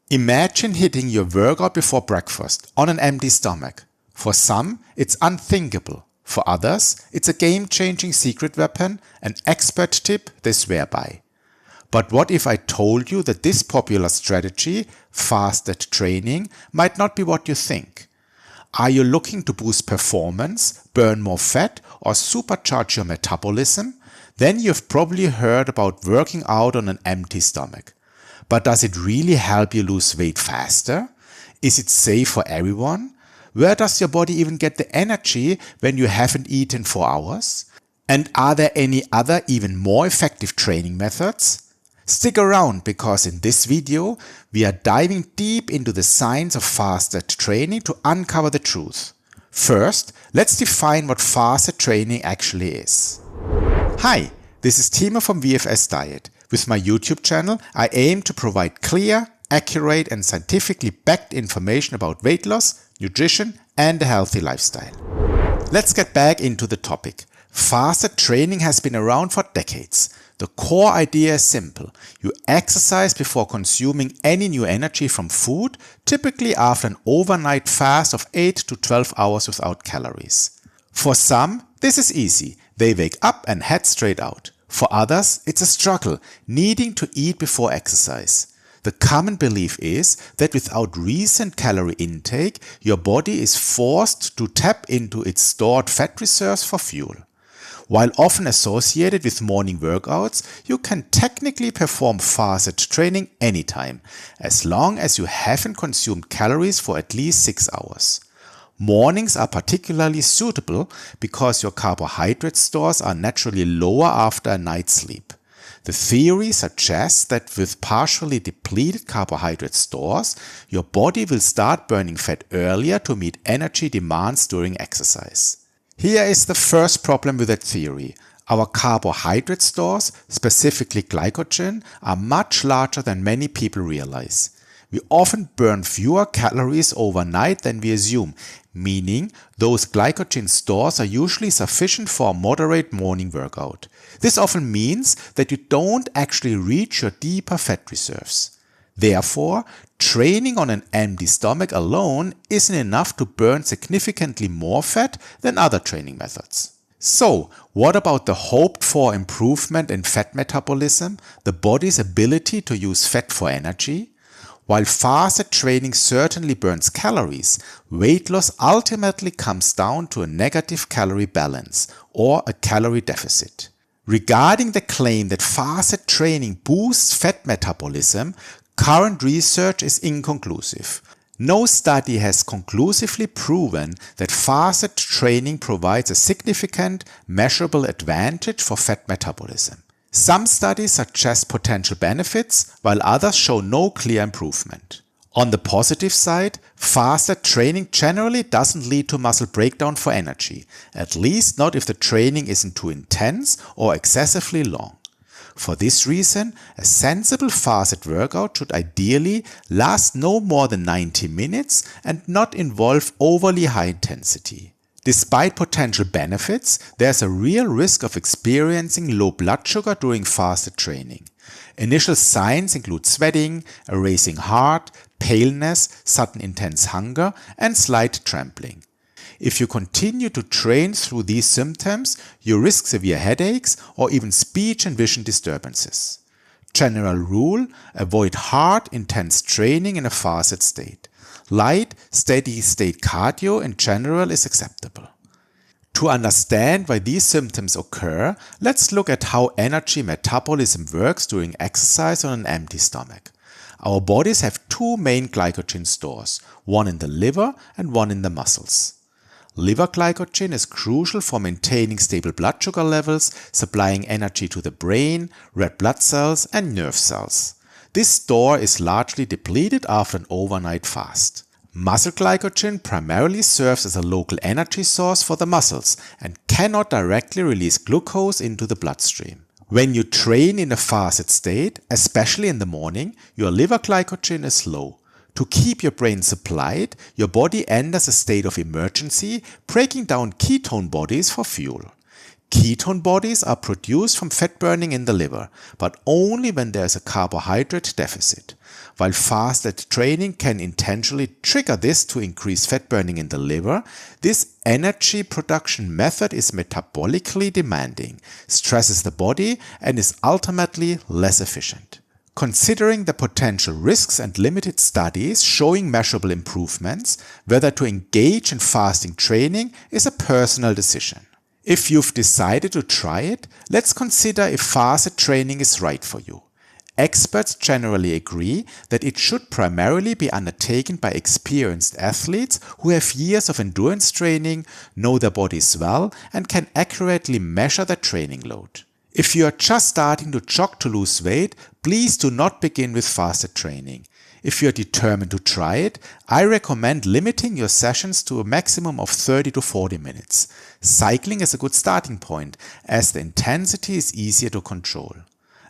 Imagine hitting your workout before breakfast on an empty stomach. For some, it's unthinkable. For others, it's a game-changing secret weapon, an expert tip they swear by. But what if I told you that this popular strategy, fasted training, might not be what you think? Are you looking to boost performance, burn more fat, or supercharge your metabolism? Then you've probably heard about working out on an empty stomach. But does it really help you lose weight faster? Is it safe for everyone? Where does your body even get the energy when you haven't eaten for hours? And are there any other even more effective training methods? Stick around because in this video we are diving deep into the science of fasted training to uncover the truth. First, let's define what fasted training actually is. Hi, this is Timo from VFS Diet. With my YouTube channel, I aim to provide clear, accurate and scientifically backed information about weight loss, nutrition and a healthy lifestyle. Let's get back into the topic. Fasted training has been around for decades. The core idea is simple. You exercise before consuming any new energy from food, typically after an overnight fast of 8 to 12 hours without calories. For some, this is easy. They wake up and head straight out. For others, it's a struggle, needing to eat before exercise. The common belief is that without recent calorie intake, your body is forced to tap into its stored fat reserves for fuel. While often associated with morning workouts, you can technically perform fasted training anytime, as long as you haven't consumed calories for at least 6 hours. Mornings are particularly suitable because your carbohydrate stores are naturally lower after a night's sleep. The theory suggests that with partially depleted carbohydrate stores, your body will start burning fat earlier to meet energy demands during exercise. Here is the first problem with that theory. Our carbohydrate stores, specifically glycogen, are much larger than many people realize. We often burn fewer calories overnight than we assume, meaning those glycogen stores are usually sufficient for a moderate morning workout. This often means that you don't actually reach your deeper fat reserves. Therefore, training on an empty stomach alone isn't enough to burn significantly more fat than other training methods. So, what about the hoped-for improvement in fat metabolism, the body's ability to use fat for energy? While fasted training certainly burns calories, weight loss ultimately comes down to a negative calorie balance or a calorie deficit. Regarding the claim that fasted training boosts fat metabolism, current research is inconclusive. No study has conclusively proven that fasted training provides a significant, measurable advantage for fat metabolism. Some studies suggest potential benefits, while others show no clear improvement. On the positive side, fasted training generally doesn't lead to muscle breakdown for energy, at least not if the training isn't too intense or excessively long. For this reason, a sensible fasted workout should ideally last no more than 90 minutes and not involve overly high intensity. Despite potential benefits, there's a real risk of experiencing low blood sugar during fasted training. Initial signs include sweating, a racing heart, paleness, sudden intense hunger, and slight trembling. If you continue to train through these symptoms, you risk severe headaches or even speech and vision disturbances. General rule: avoid hard, intense training in a fasted state. Light, steady-state cardio in general is acceptable. To understand why these symptoms occur, let's look at how energy metabolism works during exercise on an empty stomach. Our bodies have two main glycogen stores, one in the liver and one in the muscles. Liver glycogen is crucial for maintaining stable blood sugar levels, supplying energy to the brain, red blood cells and nerve cells. This store is largely depleted after an overnight fast. Muscle glycogen primarily serves as a local energy source for the muscles and cannot directly release glucose into the bloodstream. When you train in a fasted state, especially in the morning, your liver glycogen is low. To keep your brain supplied, your body enters a state of emergency, breaking down ketone bodies for fuel. Ketone bodies are produced from fat burning in the liver, but only when there is a carbohydrate deficit. While fasted training can intentionally trigger this to increase fat burning in the liver, this energy production method is metabolically demanding, stresses the body, and is ultimately less efficient. Considering the potential risks and limited studies showing measurable improvements, whether to engage in fasting training is a personal decision. If you've decided to try it, let's consider if fasted training is right for you. Experts generally agree that it should primarily be undertaken by experienced athletes who have years of endurance training, know their bodies well, and can accurately measure their training load. If you are just starting to jog to lose weight, please do not begin with fasted training. If you are determined to try it, I recommend limiting your sessions to a maximum of 30 to 40 minutes. Cycling is a good starting point, as the intensity is easier to control.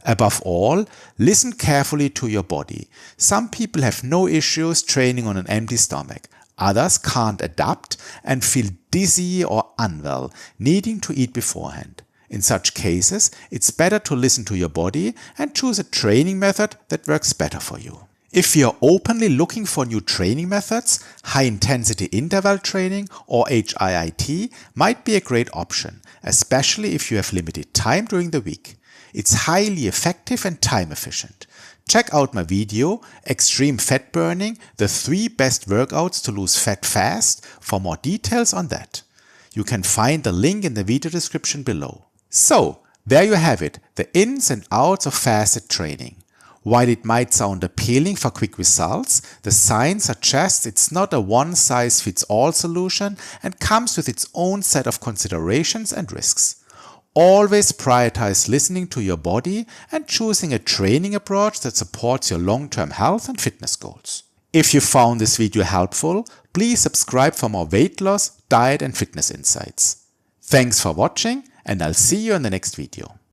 Above all, listen carefully to your body. Some people have no issues training on an empty stomach. Others can't adapt and feel dizzy or unwell, needing to eat beforehand. In such cases, it's better to listen to your body and choose a training method that works better for you. If you're openly looking for new training methods, high-intensity interval training or HIIT might be a great option, especially if you have limited time during the week. It's highly effective and time efficient. Check out my video, Extreme Fat Burning, the 3 best workouts to lose fat fast, for more details on that. You can find the link in the video description below. So, there you have it, the ins and outs of fasted training. While it might sound appealing for quick results, the science suggests it's not a one-size-fits-all solution and comes with its own set of considerations and risks. Always prioritize listening to your body and choosing a training approach that supports your long-term health and fitness goals. If you found this video helpful, please subscribe for more weight loss, diet and fitness insights. Thanks for watching, and I'll see you in the next video.